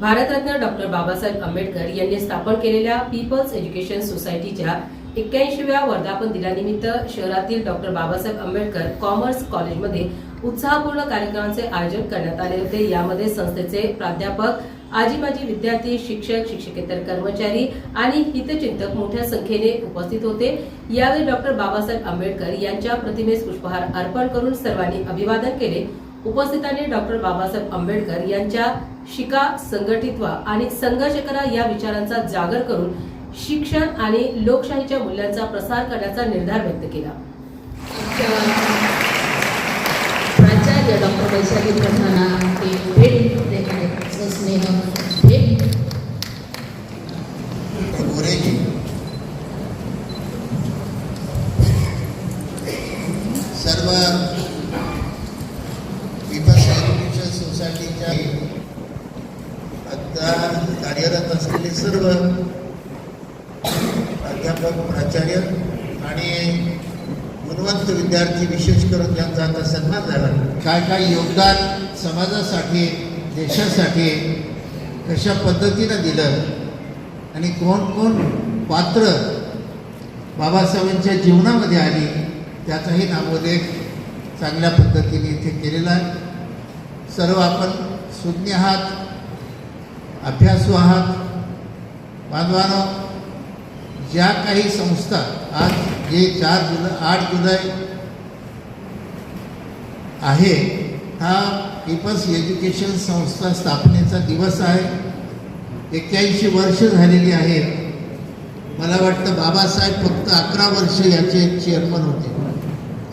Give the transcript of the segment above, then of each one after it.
Bharat Ratna doctor Babasaheb Ambedkar यांनी स्थापन केलेल्या पीपल्स एज्युकेशन सोसायटीच्या 81व्या वर्धापन दिनानिमित्त शहरातील डॉक्टर बाबासाहेब आंबेडकर कॉमर्स कॉलेजमध्ये उत्साहपूर्ण कार्यक्रमाचे आयोजन करण्यात आले होते। यामध्ये संस्थेचे प्राध्यापक, आजी-माजी विद्यार्थी, शिक्षक, शिक्षकेतर कर्मचारी आणि हितचिंतक मोठ्या संख्येने उपस्थित होते। यावेळी डॉक्टर बाबासाहेब आंबेडकर यांच्या प्रतिमेस पुष्पहार अर्पण करून सर्वांनी अभिवादन केले। उपस्थितांनी डॉक्टर बाबासाहेब आंबेडकर यांच्या शिका, संघटित व्हा आणि संघर्ष करा या विचारांचा जागर करून शिक्षण आणि लोकशाहीच्या मूल्यांचा प्रसार करण्याचा निर्धार व्यक्त केला। प्राचार्य डॉक्टर वैशाली प्रधाना हे भेट देण्याचे स्नेह भेट सर्व पीपल्स एज्युकेशन सोसायटीच्या आता कार्यरत असलेले सर्व प्राध्यापक, प्राचार्य आणि गुणवंत विद्यार्थी, विशेष करून ज्यांचा आता सन्मान झाला, काय काय योगदान समाजासाठी, देशासाठी कशा पद्धतीनं दिलं आणि कोण कोण पात्र बाबासाहेबांच्या जीवनामध्ये आली त्याचाही नामोल्लेख चांगल्या पद्धतीने इथे केलेला आहे। सर्व आपण सुज्ञ आहात, अभ्यासू आहात। बांधवांनो, ज्या काही संस्था आज जे 8 जुलै आहे हा पीपल्स एज्युकेशन संस्था स्थापनेचा दिवस आहे। 81 वर्ष झालेली आहेत। मला वाटतं बाबासाहेब फक्त 11 वर्ष याचे चेअरमन होते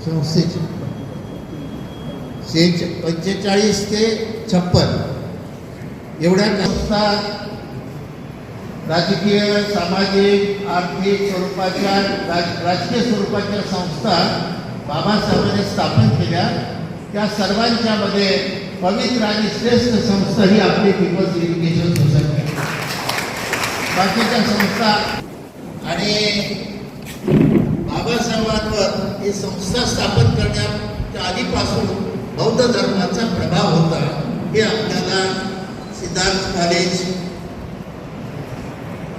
संस्थेचे। 45 ते 56 एवढ्या संस्था राजकीय, सामाजिक, आर्थिक स्वरूपाच्या, राजकीय स्वरूपाच्या संस्था बाबासाहेबांनी स्थापन केल्या। त्या सर्वांच्या मध्ये पवित्र आणि श्रेष्ठ संस्था ही आपली पीपल्स एज्युकेशन सोसायटी आहे। बाकीच्या संस्था आणि बाबासाहेबांवर ही संस्था स्थापन करण्याच्या आधीपासून बौद्ध धर्माचा प्रभाव होता हे आपल्याला सिद्धार्थ कॉलेज,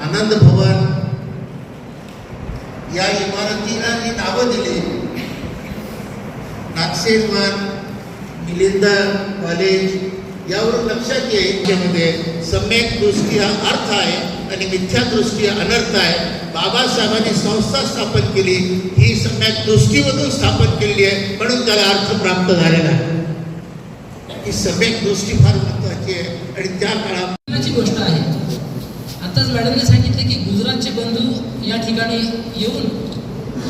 आनंद भवन या इमारतीला जी नावं दिली, नागसेनवन, मिलिंद कॉलेज, यावरून लक्षात येईल त्यामध्ये सम्यक दृष्टी हा अर्थ आहे आणि मिथ्या दृष्टी अनर्थ आहे। बाबासाहेबांनी संस्था स्थापन केली, ही सम्यक दृष्टीमधून स्थापन केलेली आहे म्हणून त्याला अर्थ प्राप्त झालेला आहे। ही सम्यक दृष्टी फार महत्वाची आहे आणि त्या काळाची गोष्ट आहे। आताच मॅडमने सांगितले की गुजरातचे बंधू या ठिकाणी येऊन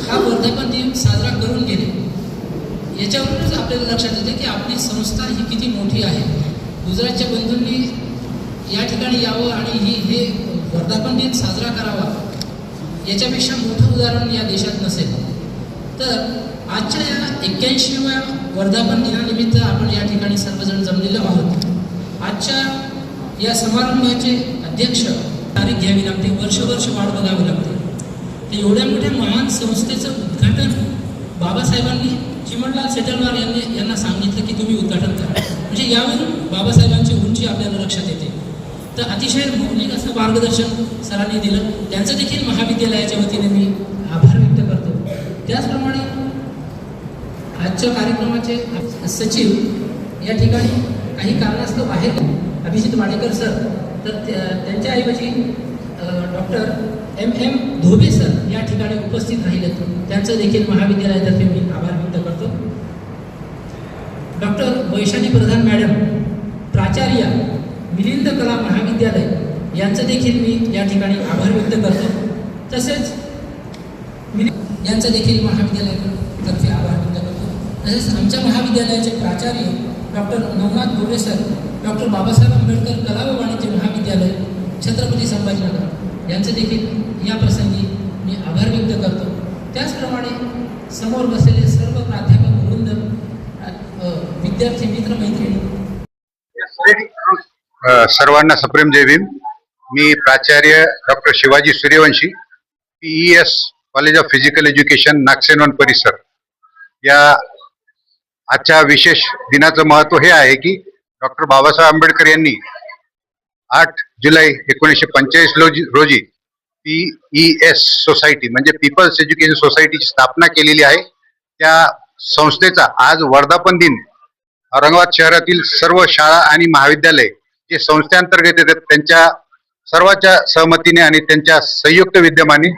हा वर्धापन दिन साजरा करून गेले। याच्यावरूनच आपल्याला लक्षात येते की आपली संस्था ही किती मोठी आहे। गुजरातच्या बंधूंनी या ठिकाणी यावं आणि हे वर्धापन दिन साजरा करावा, याच्यापेक्षा मोठं उदाहरण या देशात नसेल। तर आजच्या या 81व्या वर्धापन दिनानिमित्त आपण या ठिकाणी सर्वजण जमलेलो आहोत। आजच्या या समारंभाचे अध्यक्ष तारीख घ्यावी लागते, वर्ष वाट बघावी लागते। तर एवढ्या मोठ्या महान संस्थेचं उद्घाटन बाबासाहेबांनी चिमणलाल सेटलवार यांना सांगितलं की तुम्ही उद्घाटन करा। म्हणजे यावरून बाबासाहेबांची उंची आपल्याला लक्षात येते। तर अतिशय मौलिक असं मार्गदर्शन सरांनी दिलं, त्यांचं देखील महाविद्यालयाच्या वतीने मी आभार व्यक्त करतो। त्याचप्रमाणे आजच्या कार्यक्रमाचे सचिव या ठिकाणी काही कारणास्तव बाहेर, अभिजित माडेकर सर, तर त्यांच्याऐवजी डॉक्टर M धोबे सर या ठिकाणी उपस्थित राहिले, त्यांचं देखील महाविद्यालयातर्फे मी आभार व्यक्त करतो। डॉक्टर वैशाली प्रधान मॅडम, प्राचार्य, मिलिंद कला महाविद्यालय, यांचं देखील मी या ठिकाणी आभार व्यक्त करतो। तसेच यांचं देखील महाविद्यालयातर्फे आभार व्यक्त करतो। तसेच आमच्या महाविद्यालयाचे प्राचार्य डॉक्टर नवनाथ गोरे सर, डॉक्टर बाबासाहेब आंबेडकर कला व वाणिज्य महाविद्यालय, छत्रपती संभाजीनगर, यांचे देखील या प्रसंगी मी आभार व्यक्त करतो। त्याचप्रमाणे समोर बसलेले सर्व प्राध्यापक वृंद, विद्यार्थी मित्र मैत्रिणी, सर्वांना सप्रेम जय भीम। मी प्राचार्य doctor Shivaji Suryavanshi, PES college of physical education, Nagsenvan परिसर। या आजच्या विशेष दिनाचं महत्त्व हे आहे की डॉक्टर बाबासाहेब आंबेडकर यांनी 8 जुलै 1945 रोजी PES सोसायटी म्हणजे पीपल्स एज्युकेशन सोसायटीची स्थापना केलेली आहे. त्या संस्थेचा आज वर्धापन दिन औरंगाबाद शहरातील सर्व शाळा आणि महाविद्यालय जे संस्थेअंतर्गत येतात त्यांच्या सर्वांच्या सहमतीने आणि त्यांच्या संयुक्त विद्यमाने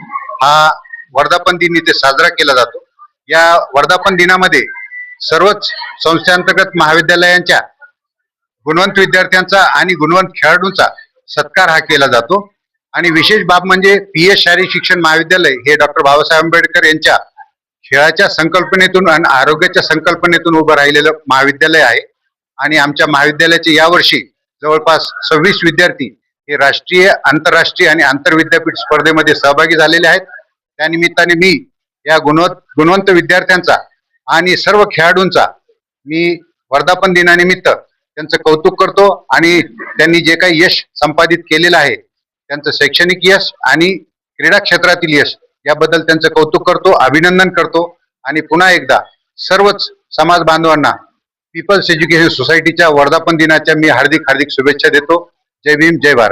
हा वर्धापन दिन इथे साजरा केला जातो. या वर्धापन दिनामध्ये सर्वच संस्थेअंतर्गत महाविद्यालयांच्या गुणवंत विद्यार्थ्यांचा आणि गुणवंत खेळाडूंचा सत्कार हा केला जातो. आणि विशेष बाब म्हणजे PS शारीरिक शिक्षण महाविद्यालय हे डॉक्टर बाबासाहेब आंबेडकर यांच्या खेळाच्या संकल्पनेतून आणि आरोग्याच्या संकल्पनेतून उभं राहिलेलं महाविद्यालय आहे. आणि आमच्या महाविद्यालयाचे यावर्षी जवळपास 26 विद्यार्थी हे राष्ट्रीय, आंतरराष्ट्रीय आणि आंतरविद्यापीठ स्पर्धेमध्ये सहभागी झालेले आहेत. त्यानिमित्ताने मी या गुणवंत विद्यार्थ्यांचा आणि सर्व खेळाडूंचा मी वर्धापन दिनानिमित्त त्यांचं कौतुक करतो आणि त्यांनी जे काही यश संपादित केलेलं आहे त्यांचं शैक्षणिक यश आणि क्रीडा क्षेत्रातील यश याबद्दल त्यांचं कौतुक करतो, अभिनंदन करतो आणि पुन्हा एकदा सर्वच समाज बांधवांना पीपल्स एज्युकेशन सोसायटीच्या वर्धापन दिनाच्या मी हार्दिक शुभेच्छा देतो. जय भीम, जय भारत.